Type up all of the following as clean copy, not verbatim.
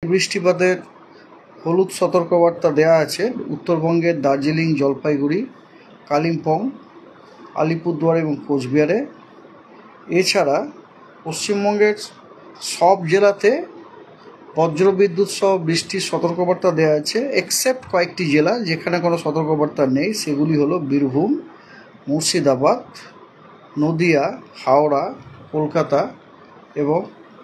বৃষ্টিপাতের হলুদ সতর্কবার্তা দেওয়া আছে উত্তরবঙ্গের দার্জিলিং, জলপাইগুড়ি, কালিম্পং, আলিপুরদুয়ার এবং কোচবিহারে। এছাড়া পশ্চিমবঙ্গের সব জেলাতে বজ্রবিদ্যুৎ সহ বৃষ্টির সতর্কবার্তা দেওয়া আছে, এক্সেপ্ট কয়েকটি জেলা যেখানে কোনো সতর্কবার্তা নেই। সেগুলি হলো বীরভূম, মুর্শিদাবাদ, নদিয়া, হাওড়া, কলকাতা এবং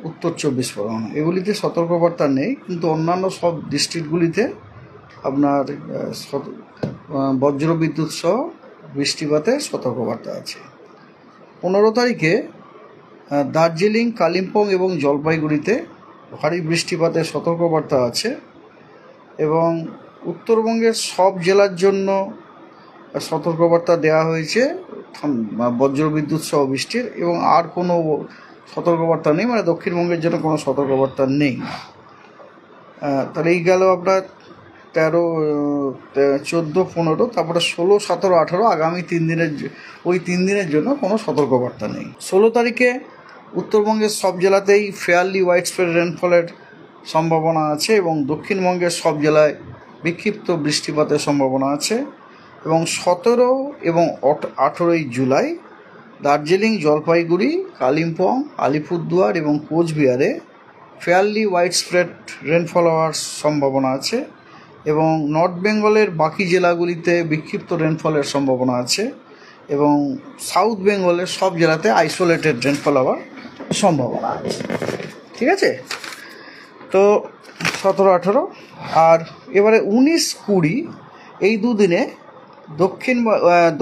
উত্তর চব্বিশ পরগনা। এগুলিতে সতর্কবার্তা নেই, কিন্তু অন্যান্য সব ডিস্ট্রিক্টগুলিতে আপনার বজ্রবিদ্যুৎ সহ বৃষ্টিপাতের সতর্কবার্তা আছে। 15 তারিখে দার্জিলিং, কালিম্পং এবং জলপাইগুড়িতে ভারী বৃষ্টিপাতের সতর্কবার্তা আছে এবং উত্তরবঙ্গের সব জেলার জন্য সতর্কবার্তা দেওয়া হয়েছে বজ্রবিদ্যুৎ সহ বৃষ্টির, এবং আর কোনো সতর্কবার্তা নেই, মানে দক্ষিণবঙ্গের জন্য কোনো সতর্কবার্তা নেই। তাহলে এই গেল আপনার 13, 14, 15, তারপরে 16, 17, 18 আগামী 3 দিনের, ওই 3 দিনের জন্য কোনো সতর্কবার্তা নেই। 16 তারিখে উত্তরবঙ্গের সব জেলাতেই ফেয়ারলি ওয়াইড স্প্রেড রেনফলের সম্ভাবনা আছে এবং দক্ষিণবঙ্গের সব জেলায় বিক্ষিপ্ত বৃষ্টিপাতের সম্ভাবনা আছে। এবং 17 এবং 18 জুলাই দার্জিলিং, জলপাইগুড়ি, কালিম্পং, আলিপুরদুয়ার এবং কোচবিহারে ফেয়ারলি ওয়াইড স্প্রেড রেনফল হওয়ার সম্ভাবনা আছে এবং নর্থ বেঙ্গলের বাকি জেলাগুলিতে বিক্ষিপ্ত রেনফলের সম্ভাবনা আছে এবং সাউথ বেঙ্গলের সব জেলাতে আইসোলেটেড রেনফল হওয়ার সম্ভাবনা আছে। ঠিক আছে, তো 17, 18 আর এবারে 19, 20 এই দুদিনে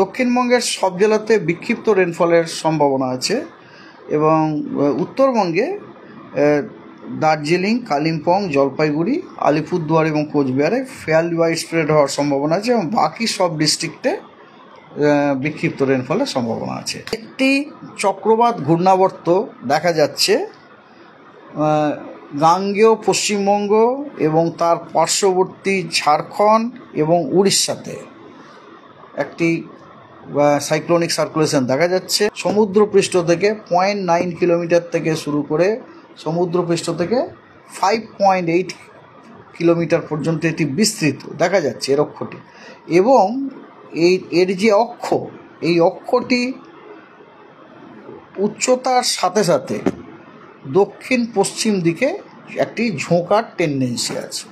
দক্ষিণবঙ্গের সব জেলাতে বিক্ষিপ্ত রেনফলের সম্ভাবনা আছে এবং উত্তরবঙ্গে দার্জিলিং, কালিম্পং, জলপাইগুড়ি, আলিপুরদুয়ার এবং কোচবিহারে ফেয়ারলি ওয়াইড স্প্রেড হওয়ার সম্ভাবনা আছে এবং বাকি সব ডিস্ট্রিক্টে বিক্ষিপ্ত রেনফলের সম্ভাবনা আছে। একটি চক্রবাত ঘূর্ণাবর্ত দেখা যাচ্ছে গাঙ্গেয় পশ্চিমবঙ্গ এবং তার পার্শ্ববর্তী ঝাড়খণ্ড এবং উড়িষ্যাতে একটি সাইক্লোনিক সার্কুলেশন দেখা যাচ্ছে। সমুদ্রপৃষ্ঠ থেকে 0.9 কিলোমিটার থেকে শুরু করে সমুদ্রপৃষ্ঠ থেকে 5.8 কিলোমিটার পর্যন্ত এটি বিস্তৃত দেখা যাচ্ছে এর অক্ষটি, এবং এর যে অক্ষ, এই অক্ষটি উচ্চতার সাথে দক্ষিণ পশ্চিম দিকে একটি ঝোঁকার টেন্ডেন্সি আছে।